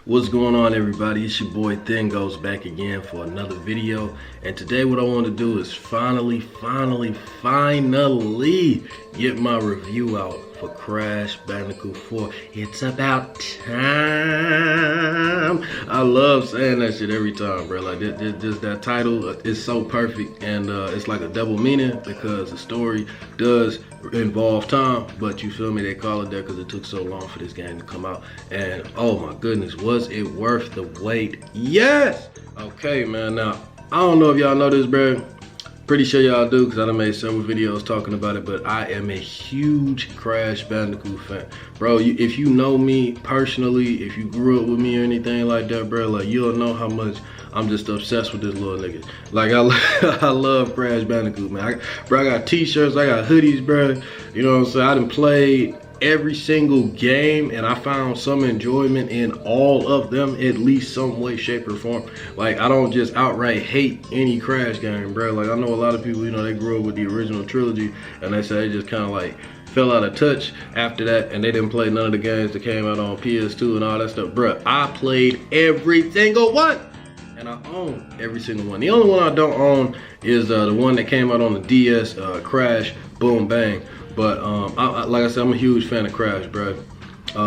What's going on, everybody? It's your boy Thin Goes back again for another video. And today what I want to do is finally get my review out for Crash Bandicoot 4. It's about time. I love saying that shit every time, bro. Like just that title is so perfect, and it's like a double meaning because the story does involve time, but you feel me, they call it that because it took so long for this game to come out. And oh my goodness, was it worth the wait? Yes. Okay, man. Now I don't know if y'all know this, bro. Pretty sure y'all do because I done made several videos talking about it, but I am a huge Crash Bandicoot fan. Bro, if you know me personally, if you grew up with me or anything like that, bro, like you'll know how much I'm just obsessed with this little nigga. Like I love Crash Bandicoot, man. I got t-shirts, I got hoodies, bro. You know what I'm saying? I done played every single game and I found some enjoyment in all of them, at least some way, shape, or form. Like I don't just outright hate any Crash game, bro. Like I know a lot of people, you know, they grew up with the original trilogy and they say they just kind of like fell out of touch after that and they didn't play none of the games that came out on PS2 and all that stuff. Bruh, I played every single one and I own every single one. The only one I don't own is the one that came out on the DS, Crash Boom Bang. But like I said, I'm a huge fan of Crash, bro.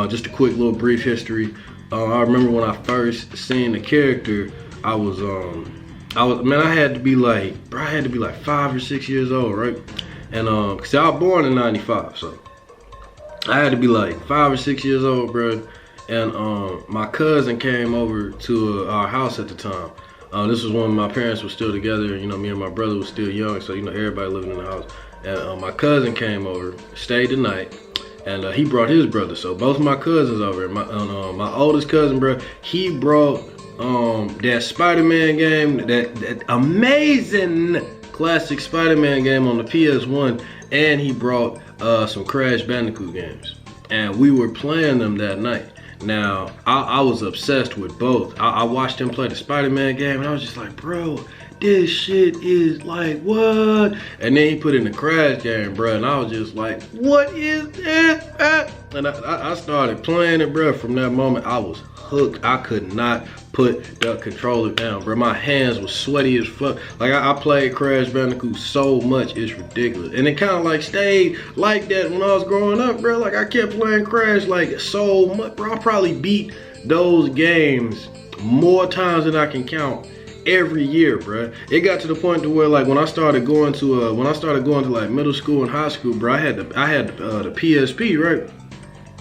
Just a quick little brief history. I remember when I first seen the character, I had to be like, bro, I had to be like 5 or 6 years old, right? And cause I was born in '95, so I had to be like 5 or 6 years old, bro. And my cousin came over to our house at the time. This was when my parents were still together. You know, me and my brother was still young, so you know everybody living in the house. And my cousin came over, stayed the night, and he brought his brother. So both of my cousins over. My oldest cousin, bro, he brought that Spider-Man game, that amazing classic Spider-Man game on the PS1, and he brought some Crash Bandicoot games. And we were playing them that night. Now, I was obsessed with both. I watched him play the Spider-Man game, and I was just like, bro, this shit is like, what? And then he put in the Crash game, bro, and I was just like, what is this? And I started playing it, bro. From that moment, I was hooked. I could not put the controller down, bro. My hands were sweaty as fuck. Like I played Crash Bandicoot so much, it's ridiculous. And it kind of like stayed like that when I was growing up, bro. Like I kept playing Crash like so much, bro. I probably beat those games more times than I can count every year, bro. It got to the point to where like when I started going to like middle school and high school, bro, I had the PSP, right?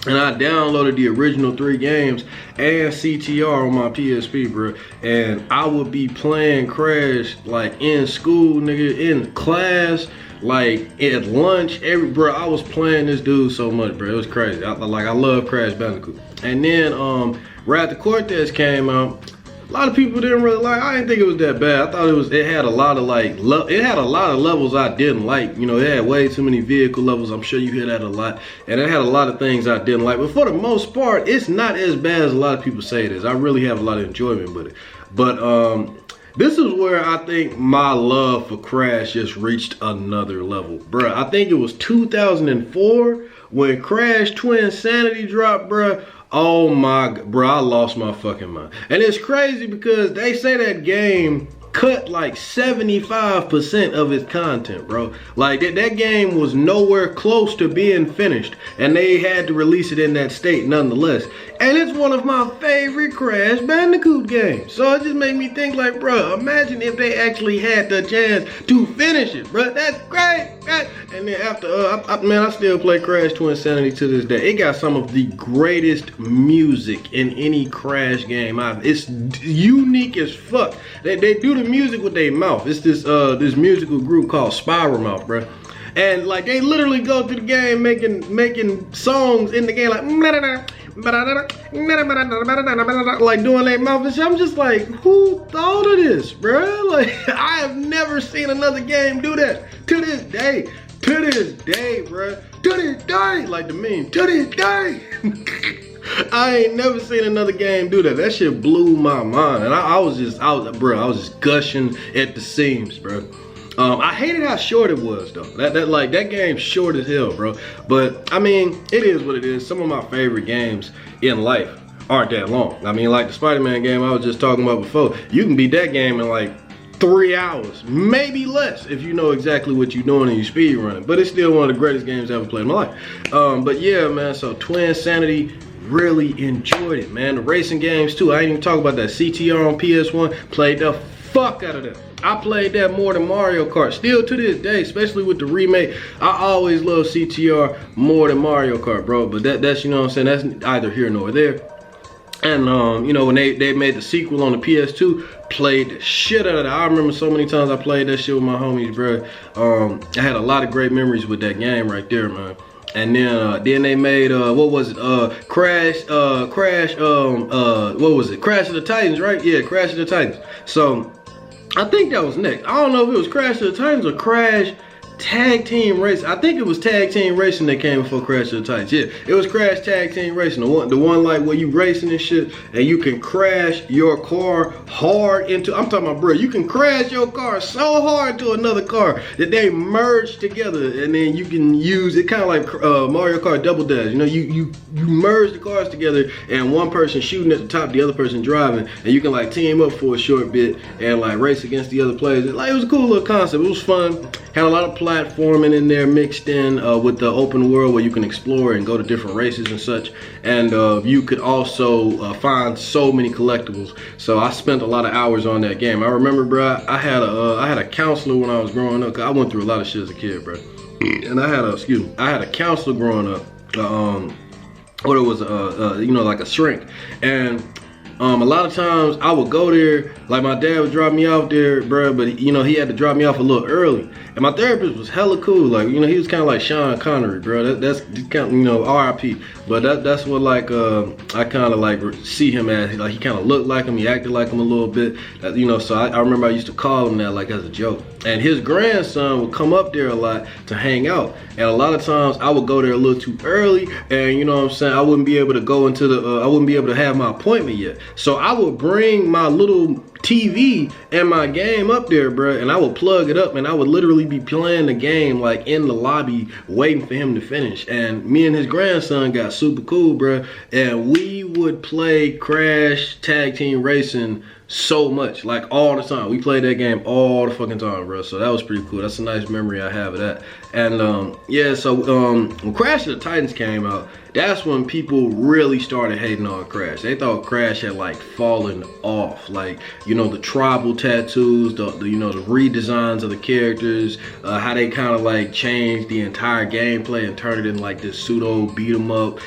And I downloaded the original 3 games and CTR on my PSP, bro. And I would be playing Crash like in school, nigga, in class, like at lunch, bro. I was playing this dude so much, bro. It was crazy. I love Crash Bandicoot. And then Wrath of Cortez came out. A lot of people didn't really like. I didn't think it was that bad. I thought it had a lot of like, it had a lot of levels I didn't like. You know, it had way too many vehicle levels. I'm sure you hear that a lot. And it had a lot of things I didn't like. But for the most part, it's not as bad as a lot of people say it is. I really have a lot of enjoyment with it. But this is where I think my love for Crash just reached another level, bruh. I think it was 2004 when Crash Twinsanity dropped, bruh. Oh my, bro, I lost my fucking mind. And it's crazy because they say that game cut like 75% of its content, bro. Like that game was nowhere close to being finished, and they had to release it in that state nonetheless. And it's one of my favorite Crash Bandicoot games. So it just made me think like, bro, imagine if they actually had the chance to finish it, bro. That's great. And then after, man, I still play Crash Twinsanity to this day. It got some of the greatest music in any Crash game. It's unique as fuck. They do the music with their mouth. It's this musical group called Spiral Mouth, bro. And like they literally go through the game making songs in the game like like doing their mouth and shit. I'm just like, who thought of this, bro? Like I have never seen another game do that to this day, bro. To this day, like the meme, to this day. I ain't never seen another game do that. That shit blew my mind, and I was just gushing at the seams, bro. I hated how short it was though. That game's short as hell, bro. But I mean, it is what it is. Some of my favorite games in life aren't that long. I mean, like the Spider-Man game I was just talking about before, you can beat that game in like 3 hours, maybe less, if you know exactly what you're doing and you speed running. But it's still one of the greatest games I ever played in my life. But yeah, man, so Twin Sanity, really enjoyed it, man. The racing games too. I didn't even talk about that. CTR on PS1, played the fuck out of that. I played that more than Mario Kart. Still to this day, especially with the remake, I always love CTR more than Mario Kart, bro. But that's, you know what I'm saying, that's either here nor there. And you know, when they made the sequel on the PS2, played the shit out of that. I remember so many times I played that shit with my homies, bro. I had a lot of great memories with that game right there, man. And then they made what was it? Crash of the Titans, right? Yeah, Crash of the Titans. So I think that was next. I don't know if it was Crash of the Titans or Crash Tag Team Racing. I think it was Tag Team Racing that came before Crash of the Titans. Yeah, it was Crash Tag Team Racing. The one like where you racing and shit, and you can crash your car hard into. I'm talking about, bro. You can crash your car so hard to another car that they merge together, and then you can use it kind of like Mario Kart Double Dash. You know, you merge the cars together, and one person shooting at the top, the other person driving, and you can like team up for a short bit and like race against the other players. Like, it was a cool little concept. It was fun. Had a lot of platforming in there mixed in with the open world where you can explore and go to different races and such. And you could also find so many collectibles. So I spent a lot of hours on that game. I remember, bro, I had a counselor when I was growing up. 'Cause I went through a lot of shit as a kid, bro. And I had a counselor growing up. What it was, you know, like a shrink. And a lot of times I would go there, like my dad would drop me off there, bro, but you know, he had to drop me off a little early. And my therapist was hella cool, like, you know, he was kind of like Sean Connery, bro. That's kind of, you know, R.I.P. But that's what like I kind of like see him as. Like, he kind of looked like him, he acted like him a little bit, you know. So I remember I used to call him that like as a joke. And his grandson would come up there a lot to hang out. And a lot of times I would go there a little too early, and you know what I'm saying, I wouldn't be able to go into the, I wouldn't be able to have my appointment yet. So I would bring my little TV and my game up there, bro, and I would plug it up, and I would literally be playing the game like in the lobby waiting for him to finish. And me and his grandson got super cool, bro, and we would play Crash Tag Team Racing so much, like all the time. We played that game all the fucking time, bro. So that was pretty cool. That's a nice memory I have of that. And yeah, so when Crash of the Titans came out, that's when people really started hating on Crash. They thought Crash had like fallen off. Like, you know, the tribal tattoos, the you know, the redesigns of the characters, how they kind of like changed the entire gameplay and turned it in like this pseudo beat 'em up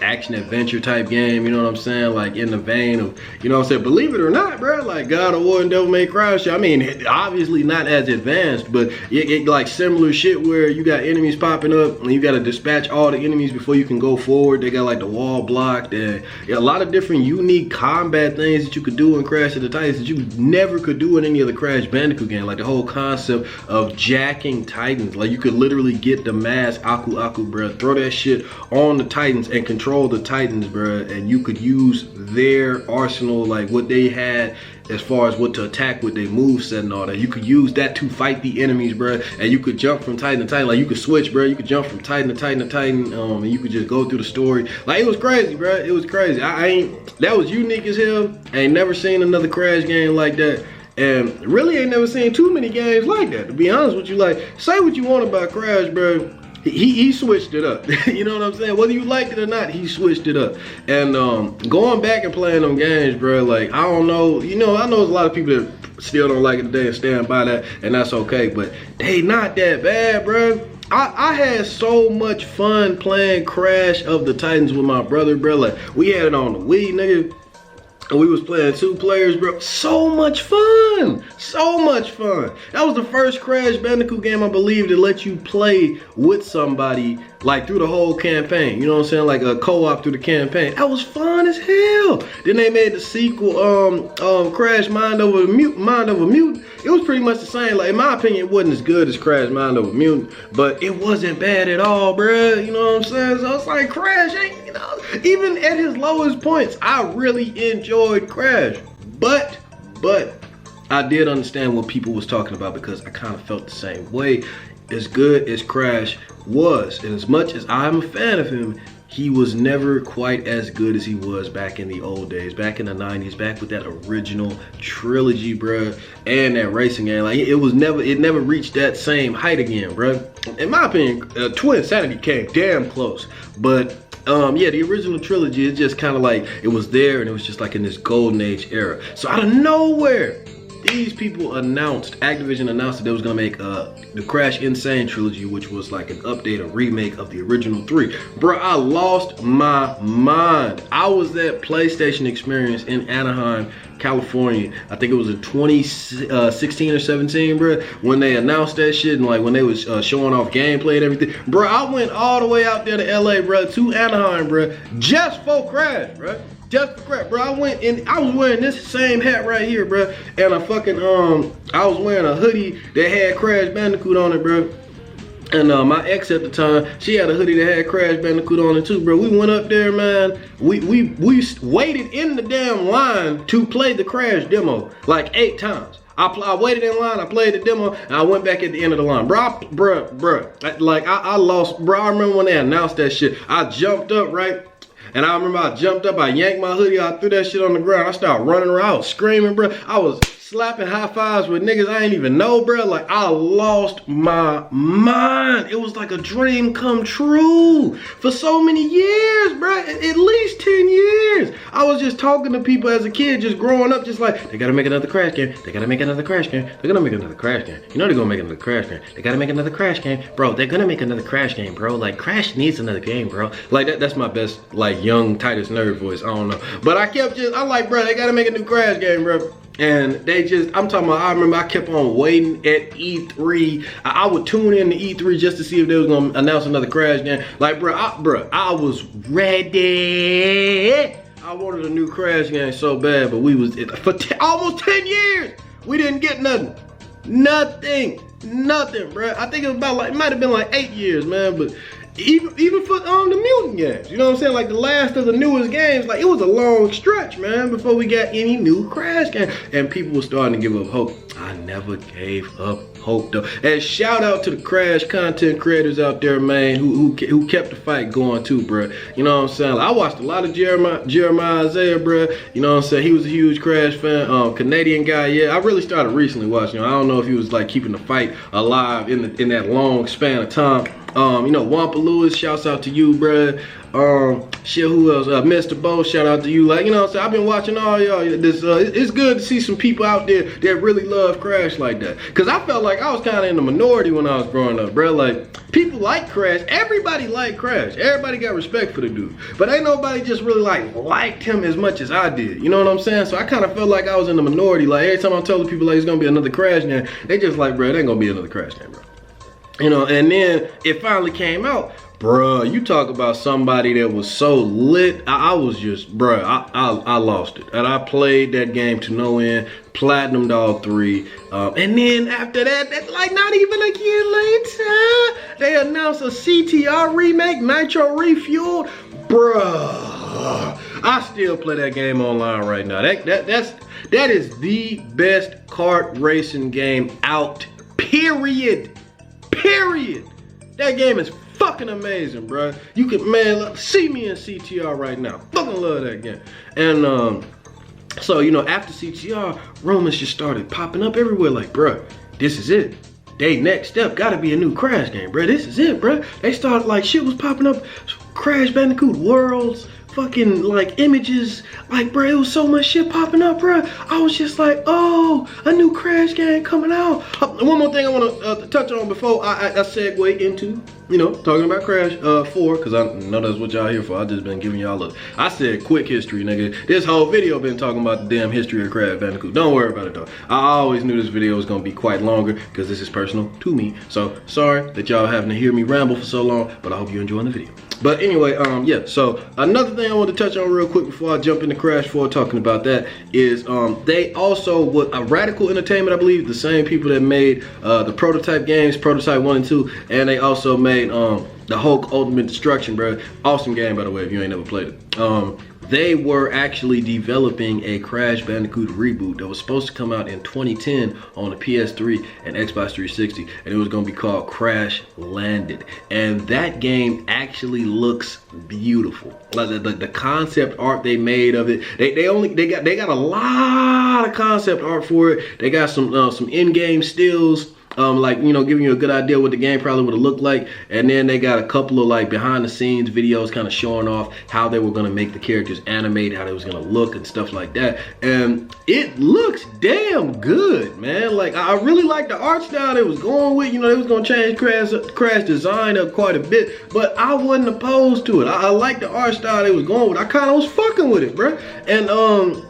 action adventure type game, you know what I'm saying? Like in the vein of, you know what I'm saying, believe it or not, bro, like God of War and Devil May Cry shit. I mean, obviously not as advanced, but it like similar shit where you got enemies popping up and you got to dispatch all the enemies before you can go forward. They got like the wall blocked, and a lot of different unique combat things that you could do in Crash of the Titans that you never could do in any other Crash Bandicoot game. Like the whole concept of jacking Titans. Like you could literally get the mask Aku Aku, bro, throw that shit on the Titans and control the Titans, bro, and you could use their arsenal, like what they had as far as what to attack with their moveset and all that. You could use that to fight the enemies, bro, and you could jump from Titan to Titan. Like you could switch, bro. You could jump from Titan to Titan to Titan, and you could just go through the story. Like it was crazy, bro. It was crazy. That was unique as hell. I ain't never seen another Crash game like that. And really ain't never seen too many games like that, to be honest with you. Like, say what you want about Crash, bro. He switched it up. You know what I'm saying? Whether you liked it or not, he switched it up. And going back and playing them games, bro, like, I don't know, you know, I know there's a lot of people that still don't like it today and stand by that, and that's okay, but they not that bad, bro. I had so much fun playing Crash of the Titans with my brother, bro. Like, we had it on the Wii, nigga. And we was playing 2 players, bro. So much fun. So much fun. That was the first Crash Bandicoot game, I believe, that let you play with somebody like through the whole campaign. You know what I'm saying? Like a co-op through the campaign. That was fun as hell. Then they made the sequel, Crash Mind Over Mutant. It was pretty much the same. Like, in my opinion, it wasn't as good as Crash Mind Over Mutant, but it wasn't bad at all, bro. You know what I'm saying? So it's like Crash ain't, you know, even at his lowest points, I really enjoyed Crash. But I did understand what people was talking about, because I kind of felt the same way. As good as Crash was, and as much as I'm a fan of him, he was never quite as good as he was back in the old days, back in the 90s, back with that original trilogy, bruh, and that racing game. Like it never reached that same height again, bruh. In my opinion, Twin Insanity came damn close, but yeah, the original trilogy is just kind of like, it was there and it was just like in this golden age era. So out of nowhere, these people announced, Activision announced that they was gonna make the Crash Insane trilogy, which was like an update, a remake of the original 3. Bro, I lost my mind. I was at PlayStation Experience in Anaheim, California. I think it was in 2016 or 17, bro, when they announced that shit and like when they was showing off gameplay and everything. Bro, I went all the way out there to LA, bro, to Anaheim, bro, just for Crash, bro. Just for crap, bro. I went and I was wearing this same hat right here, bro, and a fucking I was wearing a hoodie that had Crash Bandicoot on it, bro. And my ex at the time, she had a hoodie that had Crash Bandicoot on it too, bro. We went up there, man. We waited in the damn line to play the Crash demo like 8 times. I waited in line, I played the demo, and I went back at the end of the line. I lost, bro. I remember when they announced that shit. I jumped up, right? And I remember I jumped up, I yanked my hoodie, I threw that shit on the ground. I started running around, screaming, bro. I was slapping high fives with niggas I ain't even know, bro. Like, I lost my mind. It was like a dream come true for so many years, bro. At least 10 years. I was just talking to people as a kid, just growing up, just like, they gotta make another Crash game. They gotta make another Crash game. They're gonna make another Crash game. You know they're gonna make another Crash game. They gotta make another Crash game. Bro, they're gonna make another Crash game, bro. Like, Crash needs another game, bro. Like, that's my best, like, young Titus nerd voice. I don't know. But I'm like, bro, they gotta make a new Crash game, bro. And they just, I'm talking about, I remember I kept on waiting at E3. I would tune in to E3 just to see if they was gonna announce another Crash game. Like, I was ready. I wanted a new Crash game so bad, but we was, for almost 10 years, we didn't get nothing. Nothing, bro. I think it was about like, it might have been like 8 years, man, but even for the mutant games, you know what I'm saying? Like the last of the newest games, like it was a long stretch, man, before we got any new Crash game. And people were starting to give up hope. I never gave up hope though. And shout out to the Crash content creators out there, man, who kept the fight going too, bro. You know what I'm saying? Like, I watched a lot of Jeremiah Isaiah, bro. You know what I'm saying? He was a huge Crash fan, Canadian guy. Yeah, I really started recently watching him. I don't know if he was like keeping the fight alive in that long span of time. You know, Wampa Lewis, shouts out to you, bruh. Shit, who else? Mr. Bo, shout out to you. Like, you know what I'm saying? I've been watching all y'all. It's good to see some people out there that really love Crash like that. Cause I felt like I was kind of in the minority when I was growing up, bruh. Like, people like Crash. Everybody liked Crash. Everybody got respect for the dude. But ain't nobody just really liked him as much as I did. You know what I'm saying? So I kind of felt like I was in the minority. Like, every time I told people like it's gonna be another Crash game, they just like, bruh, it ain't gonna be another Crash game, bro. You know, and then it finally came out. Bruh, you talk about somebody that was so lit. I was just, bruh, I lost it. And I played that game to no end, platinumed all 3. And then after that, like not even a year later, they announced a CTR remake, Nitro Refueled. Bruh, I still play that game online right now. That is the best kart racing game out, period. That game is fucking amazing, bro. You can, man, see me in CTR right now. Fucking love that game. And so, you know, after CTR, rumors just started popping up everywhere. Like, bro, this is it. They next step gotta be a new Crash game, bro. This is it, bro. They started like shit was popping up. Crash Bandicoot Worlds, fucking like images, like, bro, it was so much shit popping up, bro. I was just like, oh, a new Crash game coming out. One more thing I want to touch on before I segue into, you know, talking about Crash 4, because I know that's what y'all here for. I just been giving y'all I said quick history, nigga. This whole video been talking about the damn history of Crash Bandicoot. Don't worry about it though. I always knew this video was gonna be quite longer because this is personal to me. So sorry that y'all having to hear me ramble for so long, but I hope you're enjoying the video. But anyway, yeah, so another thing I want to touch on real quick before I jump into Crash 4 talking about that is they also, with Radical Entertainment, I believe, the same people that made the prototype games, Prototype 1 and 2, and they also made the Hulk Ultimate Destruction, bro. Awesome game, by the way, if you ain't never played it. they were actually developing a Crash Bandicoot reboot that was supposed to come out in 2010 on the PS3 and Xbox 360, and it was going to be called Crash Landed. And that game actually looks beautiful. Like the concept art they made of it, they got a lot of concept art for it. They got some in-game stills. Like, you know, giving you a good idea what the game probably would have looked like. And then they got a couple of like behind the scenes videos kind of showing off how they were going to make the characters animate, how they was going to look and stuff like that. And it looks damn good, man. Like, I really like the art style they was going with. You know, they was going to change Crash design up quite a bit, but I wasn't opposed to it. I like the art style they was going with. I kind of was fucking with it, bro. And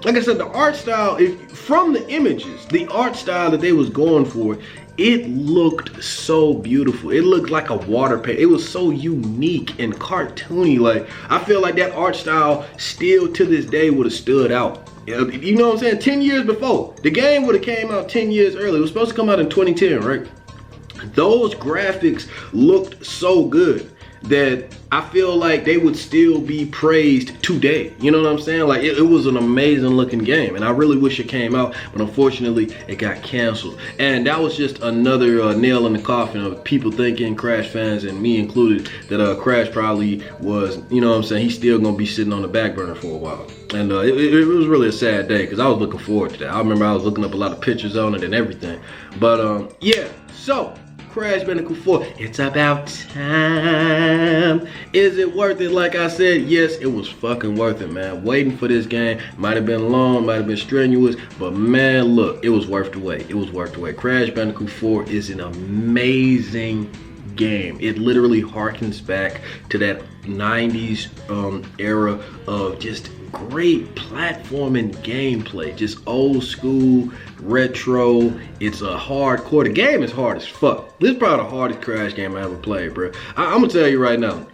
like I said, the art style, from the images, the art style that they was going for, it looked so beautiful. It looked like a water paint. It was so unique and cartoony. Like, I feel like that art style still to this day would have stood out. You know what I'm saying? 10 years before. The game would have came out 10 years early. It was supposed to come out in 2010, right? Those graphics looked so good that I feel like they would still be praised today. You know what I'm saying? Like, it was an amazing looking game, and I really wish it came out, but unfortunately it got canceled. And that was just another nail in the coffin of people thinking, Crash fans and me included, that Crash probably was, you know what I'm saying, he's still gonna be sitting on the back burner for a while. And it was really a sad day, because I was looking forward to that. I remember I was looking up a lot of pictures on it and everything. But yeah, so Crash Bandicoot 4, it's about time. Is it worth it? Like I said, yes, it was fucking worth it, man. Waiting for this game might have been long, might have been strenuous, but man, look, it was worth the wait. It was worth the wait. Crash Bandicoot 4 is an amazing game. It literally harkens back to that 90s era of just great platforming gameplay, just old school, retro. It's a hardcore. The game is hard as fuck. This is probably the hardest Crash game I ever played, bro. I'm gonna tell you right now.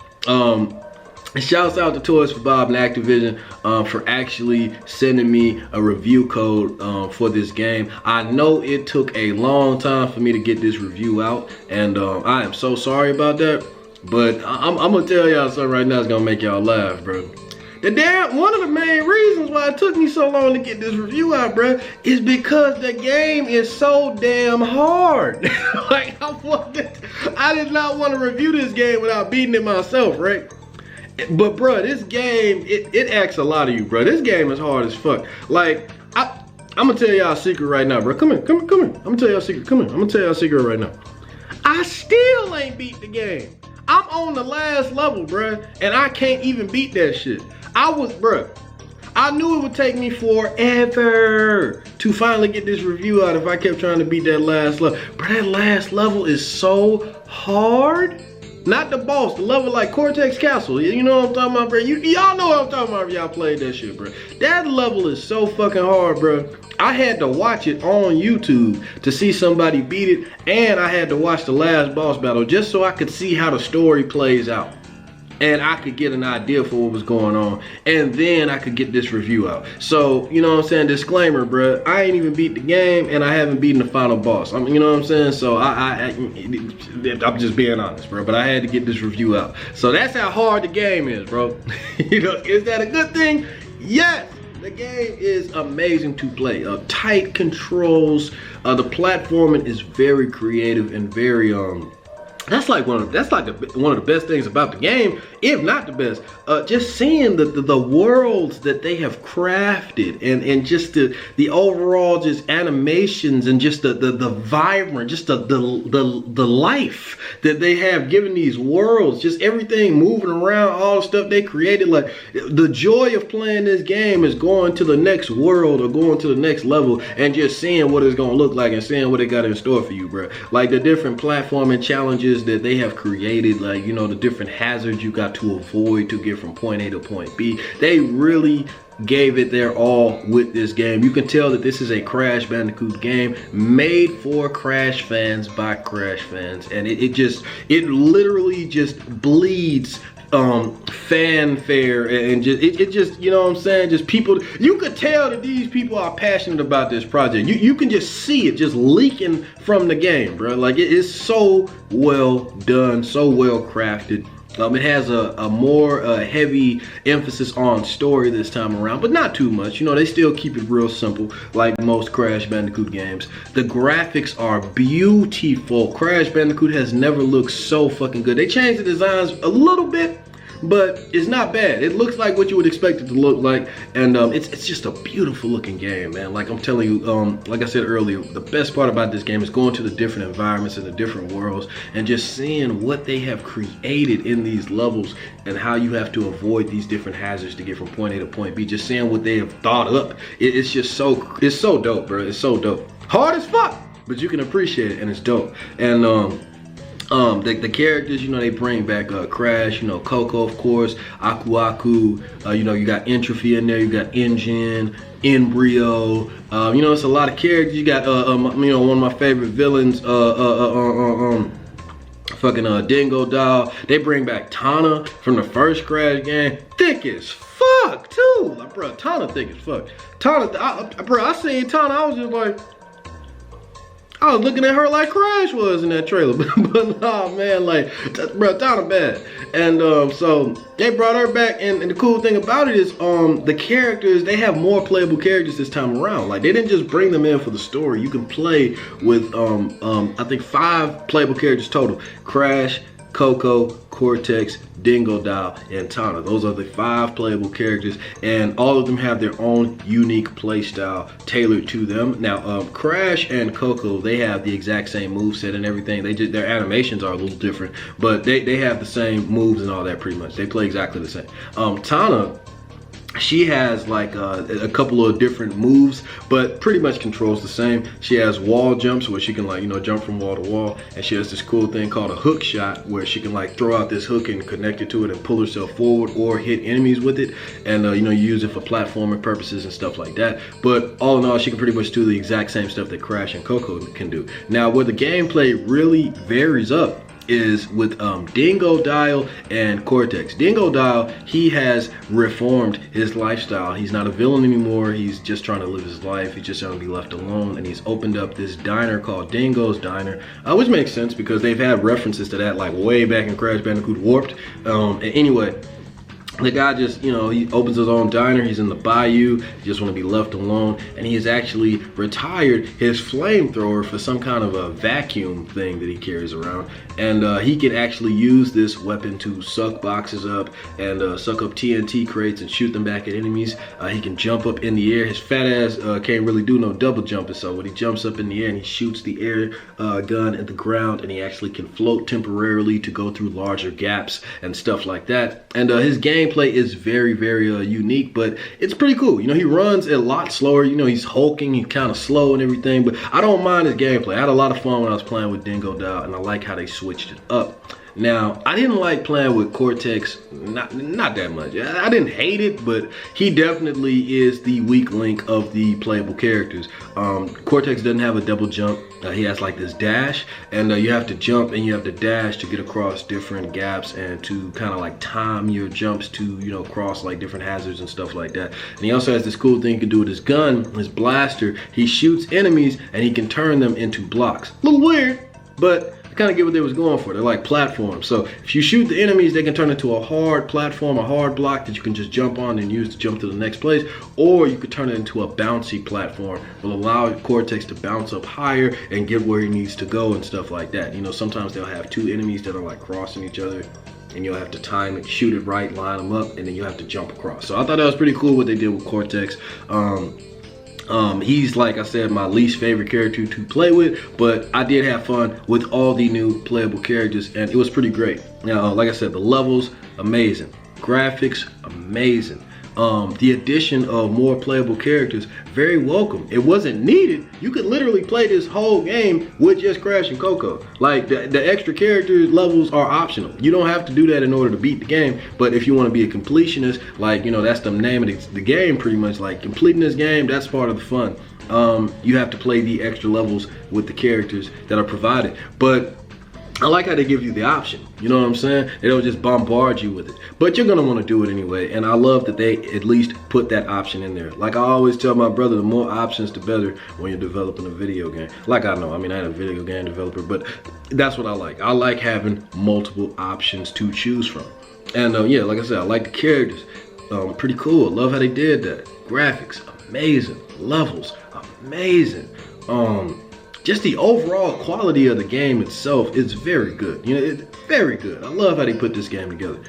Shouts out to Toys for Bob and Activision for actually sending me a review code for this game. I know it took a long time for me to get this review out, and I am so sorry about that. But I'm gonna tell y'all something right now that's gonna make y'all laugh, bro. One of the main reasons why it took me so long to get this review out, bro, is because the game is so damn hard. Like, I did not want to review this game without beating it myself, right? But bro, this game, it asks a lot of you, bro. This game is hard as fuck. Like, I'm gonna tell y'all a secret right now, bro. Come here. I'm gonna tell y'all a secret. I'm gonna tell y'all a secret right now. I still ain't beat the game. I'm on the last level, bro, and I can't even beat that shit. I knew it would take me forever to finally get this review out if I kept trying to beat that last level. But that last level is so hard. Not the boss, the level like Cortex Castle. You know what I'm talking about, bro? Y'all know what I'm talking about if y'all played that shit, bro. That level is so fucking hard, bro. I had to watch it on YouTube to see somebody beat it, and I had to watch the last boss battle just so I could see how the story plays out. And I could get an idea for what was going on, and then I could get this review out. So, you know what I'm saying, disclaimer, bro, I ain't even beat the game, and I haven't beaten the final boss. You know what I'm saying? So I'm just being honest, bro, but I had to get this review out. So that's how hard the game is, bro. You know, is that a good thing? Yes. The game is amazing to play. Tight controls. The platforming is very creative and very that's like one of the best things about the game, if not the best. Just seeing the worlds that they have crafted, and just the overall just animations, and just the vibrant, just the life that they have given these worlds, just everything moving around, all the stuff they created. Like, the joy of playing this game is going to the next world or going to the next level and just seeing what it's gonna look like and seeing what they got in store for you, bro. Like the different platforming challenges that they have created, like, you know, the different hazards you got to avoid to get from point A to point B. They really gave it their all with this game. You can tell that this is a Crash Bandicoot game made for Crash fans by Crash fans, and it literally just bleeds fanfare, and it just, you know what I'm saying, just people, you could tell that these people are passionate about this project. You can just see it just leaking from the game, bro. Like, it is so well done, so well crafted. It has a more heavy emphasis on story this time around, but not too much. You know, they still keep it real simple, like most Crash Bandicoot games. The graphics are beautiful. Crash Bandicoot has never looked so fucking good. They changed the designs a little bit, but it's not bad. It looks like what you would expect it to look like, and it's just a beautiful looking game, man. Like I'm telling you, like I said earlier, the best part about this game is going to the different environments and the different worlds and just seeing what they have created in these levels and how you have to avoid these different hazards to get from point A to point B. Just seeing what they have thought up. It's just it's so dope, bro. It's so dope. Hard as fuck, but you can appreciate it, and it's dope. And the characters, you know, they bring back Crash, you know, Coco, of course, Aku Aku, you know, you got Entropy in there, you got Engine, Embryo, you know, it's a lot of characters. You got, you know, one of my favorite villains, fucking Dingo Doll. They bring back Tana from the first Crash game, thick as fuck, too. Like, bro, Tana thick as fuck. Tana, bro, I seen Tana, I was just like, I was looking at her like Crash was in that trailer, but nah, man, like, bro, Tana bad. And so they brought her back, and the cool thing about it is the characters, they have more playable characters this time around. Like, they didn't just bring them in for the story. You can play with I think 5 playable characters total: Crash, Coco, Cortex, Dingo Doll, and Tana. Those are the 5 playable characters, and all of them have their own unique play style tailored to them. Now, Crash and Coco, they have the exact same moveset and everything. They just, their animations are a little different, but they have the same moves and all that pretty much. They play exactly the same. Tana, she has like a couple of different moves, but pretty much controls the same. She has wall jumps where she can, like, you know, jump from wall to wall, and she has this cool thing called a hook shot where she can like throw out this hook and connect it to it and pull herself forward or hit enemies with it, and you know, you use it for platforming purposes and stuff like that. But all in all, she can pretty much do the exact same stuff that Crash and Coco can do. Now, where the gameplay really varies up is with Dingo Dial and Cortex. Dingo Dial, he has reformed his lifestyle. He's not a villain anymore. He's just trying to live his life. He's just trying to be left alone, and he's opened up this diner called Dingo's Diner, which makes sense because they've had references to that like way back in Crash Bandicoot Warped. Anyway, the guy just, you know, he opens his own diner. He's in the bayou. He just want to be left alone. And he has actually retired his flamethrower for some kind of a vacuum thing that he carries around. And he can actually use this weapon to suck boxes up and suck up TNT crates and shoot them back at enemies. He can jump up in the air. His fat ass can't really do no double jumping. So when he jumps up in the air and he shoots the air gun at the ground, and he actually can float temporarily to go through larger gaps and stuff like that. And his gameplay is very, very unique, but it's pretty cool. You know, he runs a lot slower. You know, he's hulking, he's kind of slow and everything, but I don't mind his gameplay. I had a lot of fun when I was playing with Dingo Doll, and I like how they switched it up. Now, I didn't like playing with Cortex, not that much. I didn't hate it, but he definitely is the weak link of the playable characters. Cortex doesn't have a double jump. He has like this dash, and you have to jump and you have to dash to get across different gaps and to kind of like time your jumps to, you know, cross like different hazards and stuff like that. And he also has this cool thing he can do with his gun, his blaster. He shoots enemies and he can turn them into blocks. A little weird, but I kind of get what they was going for. They're like platforms. So if you shoot the enemies, they can turn into a hard platform, a hard block that you can just jump on and use to jump to the next place. Or you could turn it into a bouncy platform. Will allow Cortex to bounce up higher and get where he needs to go and stuff like that. You know, sometimes they'll have 2 enemies that are like crossing each other, and you'll have to time it, shoot it right, line them up, and then you have to jump across. So I thought that was pretty cool what they did with Cortex. He's, like I said, my least favorite character to play with, but I did have fun with all the new playable characters, and it was pretty great. Now, like I said, the levels, amazing. Graphics, amazing. The addition of more playable characters, very welcome. It wasn't needed. You could literally play this whole game with just Crash and Coco. Like, the extra character levels are optional. You don't have to do that in order to beat the game, but if you want to be a completionist, like, you know, that's the name of the game pretty much. Like, completing this game, that's part of the fun. You have to play the extra levels with the characters that are provided. But I like how they give you the option. You know what I'm saying? They don't just bombard you with it. But you're gonna want to do it anyway. And I love that they at least put that option in there. Like I always tell my brother, the more options, the better when you're developing a video game. Like I know, I mean, I ain't a video game developer, but that's what I like. I like having multiple options to choose from. And yeah, like I said, I like the characters. Pretty cool. Love how they did that. Graphics, amazing. Levels, amazing. Just the overall quality of the game itself is very good. You know, it's very good. I love how they put this game together.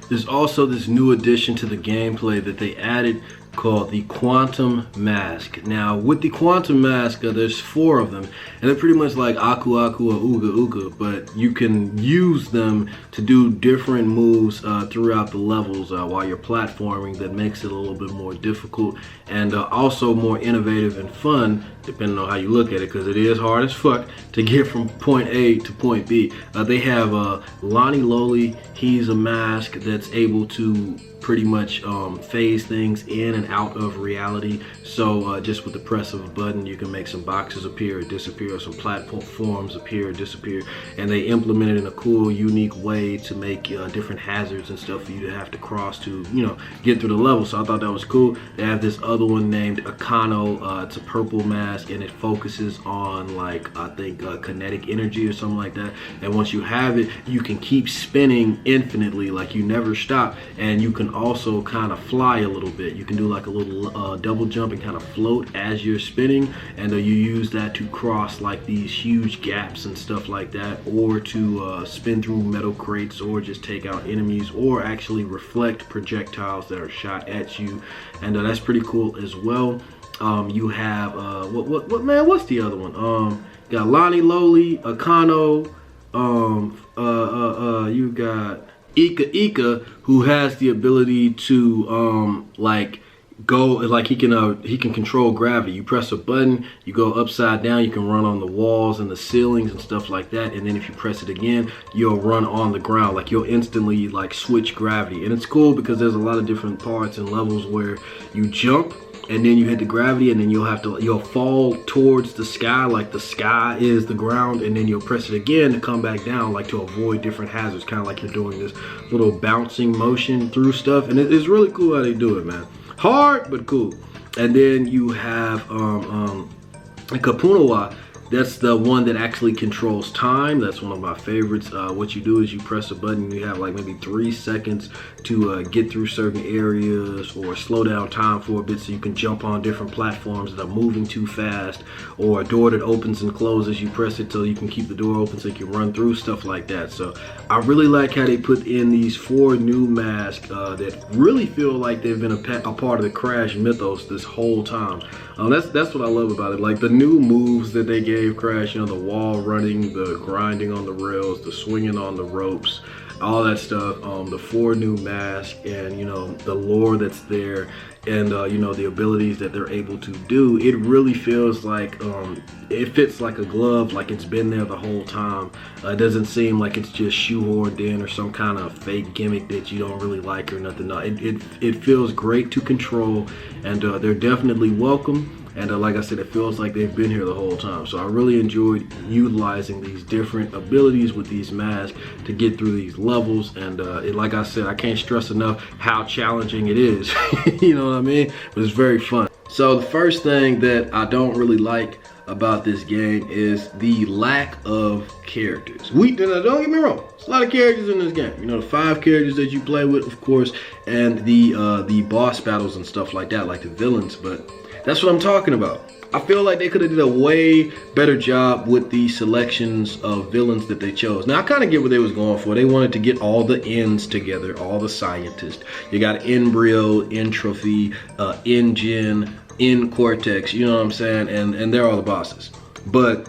There's also this new addition to the gameplay that they added called the Quantum Mask. Now, with the Quantum Mask, there's 4 of them, and they're pretty much like Aku Aku or Uga Uga, but you can use them to do different moves throughout the levels while you're platforming. That makes it a little bit more difficult and also more innovative and fun, depending on how you look at it, because it is hard as fuck to get from point A to point B. They have Lonnie Loli. He's a mask that's able to pretty much phase things in and out of reality. So just with the press of a button, you can make some boxes appear or disappear, or some platforms appear or disappear. And they implemented in a cool, unique way to make different hazards and stuff for you to have to cross to, you know, get through the level. So I thought that was cool. They have this other one named Akano. It's a purple mask, and it focuses on, like, I think kinetic energy or something like that. And once you have it, you can keep spinning infinitely, like you never stop. And you can also kind of fly a little bit. You can do like a little double jump and kind of float as you're spinning, and you use that to cross like these huge gaps and stuff like that, or to spin through metal crates, or just take out enemies, or actually reflect projectiles that are shot at you. And that's pretty cool as well. You have what's the other one? You got Lonnie Loli, Akano, you got Ika, who has the ability to like go, like he can control gravity. You press a button, you go upside down, you can run on the walls and the ceilings and stuff like that, and then if you press it again, you'll run on the ground. Like you'll instantly like switch gravity. And it's cool because there's a lot of different parts and levels where you jump and then you hit the gravity, and then you'll fall towards the sky, like the sky is the ground, and then you'll press it again to come back down, like to avoid different hazards, kind of like you're doing this little bouncing motion through stuff. And it's really cool how they do it, man. Hard, but cool. And then you have Kapunawa. That's the one that actually controls time. That's one of my favorites. What you do is you press a button, you have like maybe 3 seconds to get through certain areas, or slow down time for a bit so you can jump on different platforms that are moving too fast, or a door that opens and closes, you press it till you can keep the door open so you can run through, stuff like that. So I really like how they put in these 4 new masks that really feel like they've been a part of the Crash mythos this whole time. That's what I love about it. Like the new moves that they gave Crash, you know, the wall running, the grinding on the rails, the swinging on the ropes, all that stuff. The 4 new masks, and you know, the lore that's there, and you know, the abilities that they're able to do. It really feels like it fits like a glove, like it's been there the whole time. It doesn't seem like it's just shoehorned in or some kind of fake gimmick that you don't really like or nothing. No, it feels great to control, and they're definitely welcome. And like I said, it feels like they've been here the whole time. So I really enjoyed utilizing these different abilities with these masks to get through these levels. And like I said, I can't stress enough how challenging it is. You know what I mean? But it's very fun. So the first thing that I don't really like about this game is the lack of characters. Don't get me wrong, there's a lot of characters in this game. You know, the 5 characters that you play with, of course, and the boss battles and stuff like that, like the villains. But that's what I'm talking about. I feel like they could have did a way better job with the selections of villains that they chose. Now, I kind of get what they was going for. They wanted to get all the ends together, all the scientists. You got Embryo, Entropy, N-Gen, N-Cortex, you know what I'm saying? And they're all the bosses. But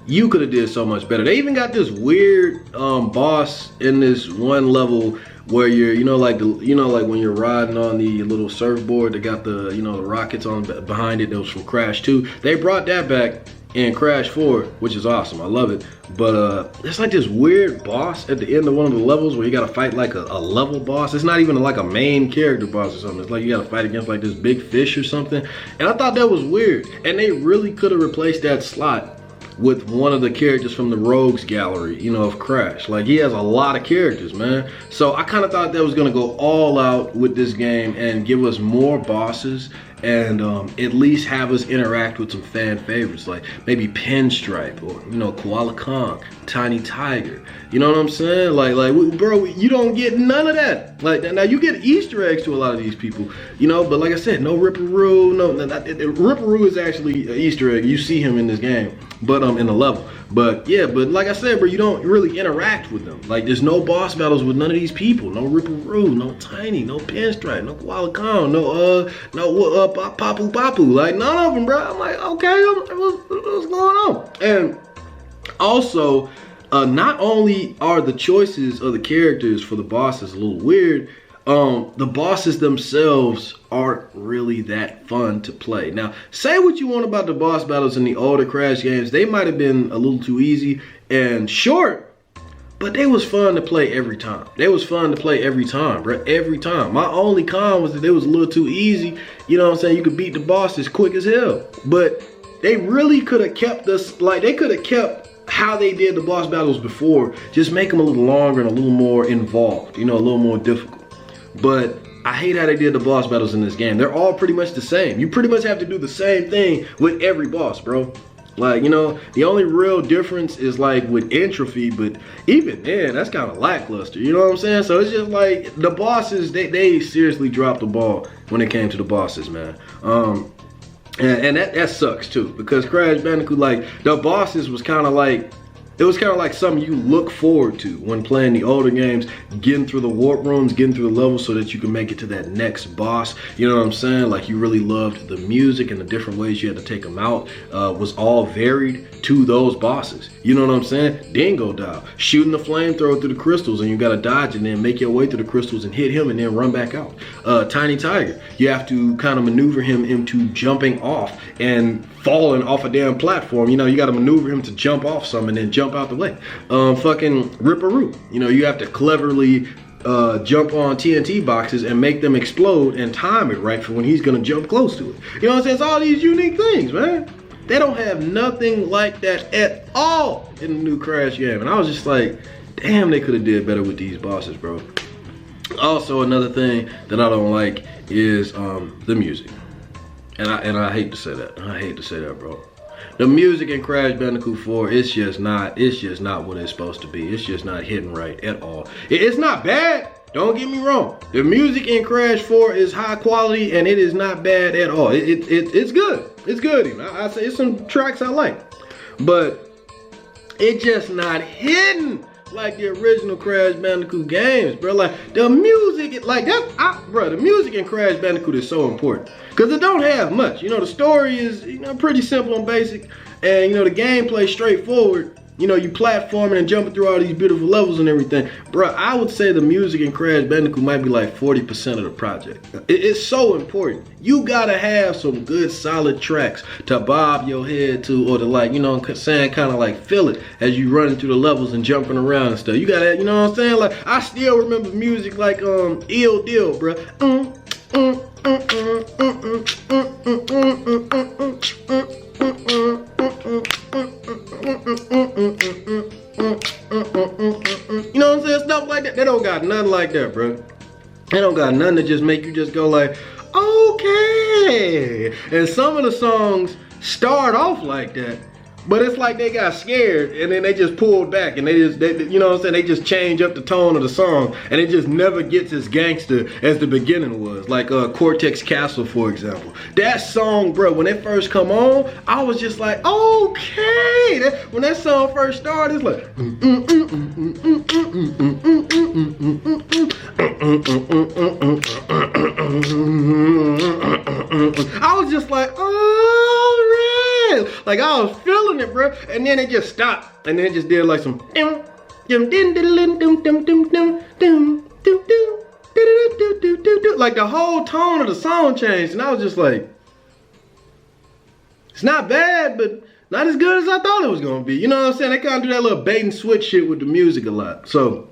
you could have did so much better. They even got this weird boss in this one level where you're, like when you're riding on the little surfboard that got the, the rockets on behind it. That was from Crash 2. They brought that back in Crash 4, which is awesome. I love it. But it's like this weird boss at the end of one of the levels where you gotta fight like a level boss. It's not even like a main character boss or something. It's like you gotta fight against like this big fish or something. And I thought that was weird. And they really could have replaced that slot with one of the characters from the Rogues Gallery, you know, of Crash. Like, he has a lot of characters, man. So I kind of thought that was gonna go all out with this game and give us more bosses and at least have us interact with some fan favorites, like maybe Pinstripe or, you know, Koala Kong, Tiny Tiger. You know what I'm saying? Like, bro, you don't get none of that. Like, now you get Easter eggs to a lot of these people, you know, but like I said, no Ripperoo. No, Ripperoo is actually an Easter egg. You see him in this game, but in the level. But yeah, but like I said, bro, you don't really interact with them. Like, there's no boss battles with none of these people. No Ripperoo, no Tiny, no Pinstripe, no Koala Kong, no Papu Papu. Like, none of them, bro. I'm like, okay, what's going on? And also, not only are the choices of the characters for the bosses a little weird, the bosses themselves aren't really that fun to play. Now, say what you want about the boss battles in the older Crash games. They might have been a little too easy and short, but they was fun to play every time. They was fun to play every time, bro. Every time. My only con was that they was a little too easy. You know what I'm saying? You could beat the bosses quick as hell. But they really could have kept us, like, they could have kept how they did the boss battles before. Just make them a little longer and a little more involved, you know, a little more difficult. But I hate how they did the boss battles in this game. They're all pretty much the same. You pretty much have to do the same thing with every boss, bro. Like, you know, the only real difference is like with Entropy, but even then, that's kind of lackluster. You know what I'm saying? So it's just like the bosses, they seriously dropped the ball when it came to the bosses, man. And that sucks too, because Crash Bandicoot, like, the bosses was kind of like, it was kind of like something you look forward to when playing the older games, getting through the warp rooms, getting through the levels so that you can make it to that next boss. You know what I'm saying? Like, you really loved the music and the different ways you had to take them out was all varied to those bosses. You know what I'm saying? Dingo Dial, shooting the flamethrower through the crystals, and you got to dodge and then make your way through the crystals and hit him and then run back out. Tiny Tiger, you have to kind of maneuver him into jumping off and falling off a damn platform. You know, you got to maneuver him to jump off some and then jump out the way. Fucking Ripperoo, you know, you have to cleverly jump on TNT boxes and make them explode and time it right for when he's gonna jump close to it. You know what I'm saying? It's all these unique things, man. They don't have nothing like that at all in the new Crash game. And I was just like, damn, they could have did better with these bosses, bro. Also, another thing that I don't like is the music. And I hate to say that. I hate to say that, bro. The music in Crash Bandicoot 4, it's just not what it's supposed to be. It's just not hitting right at all. It's not bad, don't get me wrong. The music in Crash 4 is high quality and it is not bad at all. It's good. It's good even. I say it's some tracks I like. But it's just not hitting like the original Crash Bandicoot games, bro. Like, the music, like that, bro, the music in Crash Bandicoot is so important. Because it don't have much. You know, the story is, you know, pretty simple and basic. And, you know, the gameplay straightforward. You know, you platforming and jumping through all these beautiful levels and everything. Bro, I would say the music in Crash Bandicoot might be like 40% of the project. It's so important. You gotta have some good solid tracks to bob your head to, or to, like, you know, saying kind of like feel it as you running through the levels and jumping around and stuff. You gotta, you know what I'm saying? Like, I still remember music like Ill Deal, bro. You know what I'm saying? Stuff like that. They don't got nothing like that, bro. They don't got nothing to just make you just go like, okay. And some of the songs start off like that, but it's like they got scared and then they just pulled back and they you know what I'm saying? They just change up the tone of the song and it just never gets as gangster as the beginning was. Like Cortex Castle, for example. That song, bro, when it first come on, I was just like, okay. When that song first started, it's like, I was just like, alright. Like, I was feeling it, bro. And then it just stopped. And then it just did like some like the whole tone of the song changed. And I was just like, it's not bad, but not as good as I thought it was gonna be. You know what I'm saying? They kind of do that little bait and switch shit with the music a lot. So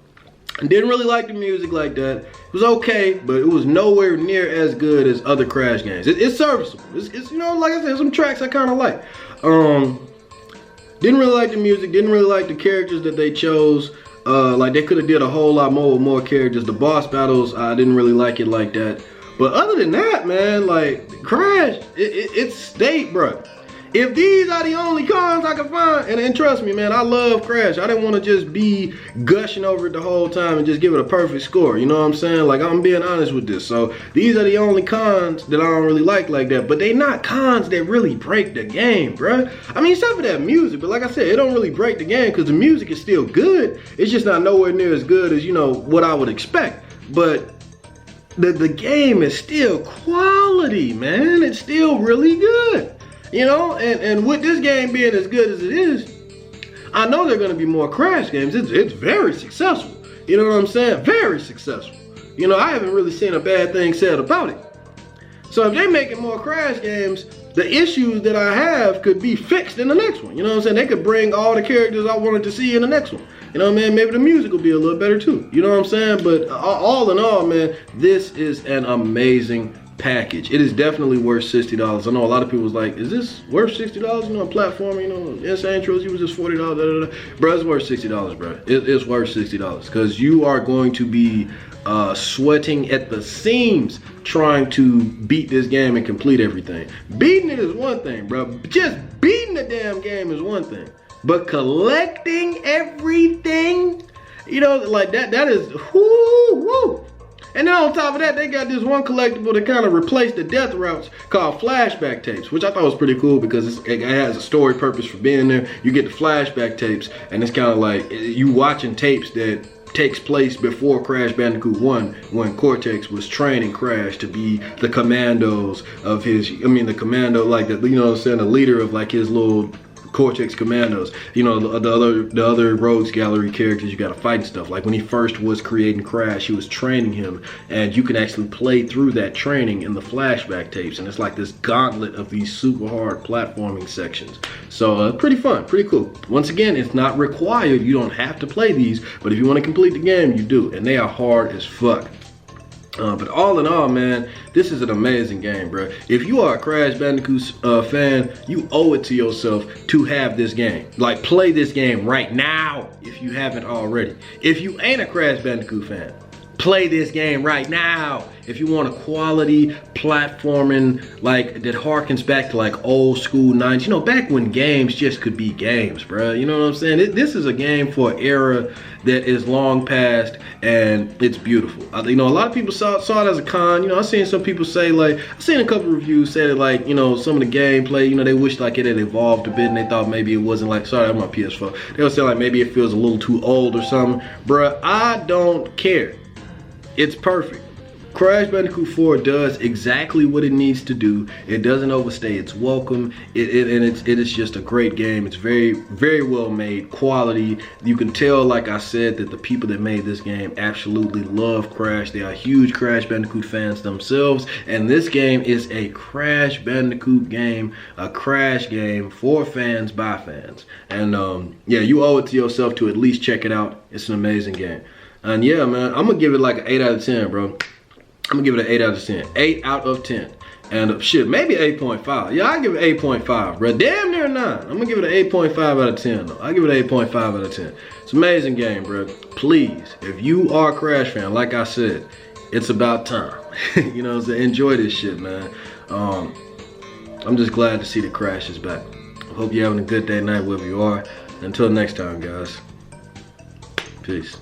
I didn't really like the music like that. It was okay, but it was nowhere near as good as other Crash games. It's serviceable. It's you know, like I said, some tracks I kind of like. Didn't really like the music, didn't really like the characters that they chose. Like they could have did a whole lot more with more characters. The boss battles, I didn't really like it like that. But other than that, man, like Crash, it's state, bro. If these are the only cons I can find, and trust me, man, I love Crash. I didn't want to just be gushing over it the whole time and just give it a perfect score. You know what I'm saying? Like, I'm being honest with this. So these are the only cons that I don't really like that. But they not cons that really break the game, bruh. I mean, except for that music. But like I said, it don't really break the game because the music is still good. It's just not nowhere near as good as, you know, what I would expect. But the game is still quality, man. It's still really good. You know, and with this game being as good as it is, I know there are going to be more Crash games. It's very successful. You know what I'm saying? Very successful. You know, I haven't really seen a bad thing said about it. So if they're making more Crash games, the issues that I have could be fixed in the next one. You know what I'm saying? They could bring all the characters I wanted to see in the next one. You know, man, maybe the music will be a little better too. You know what I'm saying? But all in all, man, this is an amazing package. It is definitely worth $60. I know a lot of people was like, is this worth $60? You know, a platform, you know, Insane Trilogy was just $40. Bro, it's worth $60, bro. It's worth $60 because you are going to be sweating at the seams trying to beat this game and complete everything. Beating it is one thing, bro. Just beating the damn game is one thing. But collecting everything, you know, like that is whoo. And then on top of that, they got this one collectible that kind of replaced the death routes called flashback tapes, which I thought was pretty cool because it has a story purpose for being there. You get the flashback tapes, and it's kind of like you watching tapes that takes place before Crash Bandicoot 1 when Cortex was training Crash to be the commandos of his, the commando, like the, you know what I'm saying, the leader of like his little Cortex commandos, you know, the other Rogues Gallery characters you gotta fight and stuff. Like when he first was creating Crash, he was training him, and you can actually play through that training in the flashback tapes, and it's like this gauntlet of these super hard platforming sections. So pretty fun, pretty cool. Once again, it's not required, you don't have to play these, but if you want to complete the game, you do, and they are hard as fuck. But all in all, man, this is an amazing game, bro. If you are a Crash Bandicoot fan, you owe it to yourself to have this game. Like, play this game right now if you haven't already. If you ain't a Crash Bandicoot fan, play this game right now. If you want a quality platforming, like, that harkens back to like old school 90s, you know, back when games just could be games, bro. You know what I'm saying? This is a game for an era that is long past, and it's beautiful. You know, a lot of people saw it as a con. You know, I've seen some people say, like, I've seen a couple reviews say that, like, you know, some of the gameplay, you know, they wish like it had evolved a bit, and they thought maybe it wasn't like, sorry, I'm on PS4. They would say like maybe it feels a little too old or something. Bruh, I don't care. It's perfect. Crash Bandicoot 4 does exactly what it needs to do. It doesn't overstay its welcome. It is just a great game. It's very, very well made, quality. You can tell, like I said, that the people that made this game absolutely love Crash. They are huge Crash Bandicoot fans themselves, and this game is a Crash Bandicoot game, a Crash game for fans by fans. And yeah, you owe it to yourself to at least check it out. It's an amazing game. And yeah, man, I'm gonna give it like an 8 out of 10, bro. I'm gonna give it an 8 out of 10. 8 out of 10. And shit, maybe 8.5. Yeah, I give it 8.5, bro. Damn near 9. I'm gonna give it an 8.5 out of 10, though. I give it an 8.5 out of 10. It's an amazing game, bro. Please, if you are a Crash fan, like I said, it's about time. You know what I'm saying? Enjoy this shit, man. I'm just glad to see the Crash is back. I hope you're having a good day, night, wherever you are. Until next time, guys. Peace.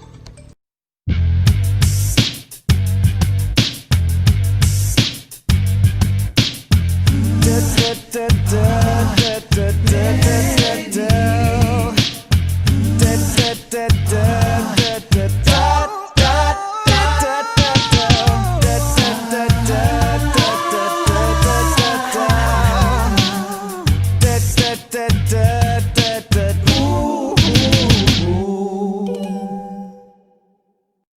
Da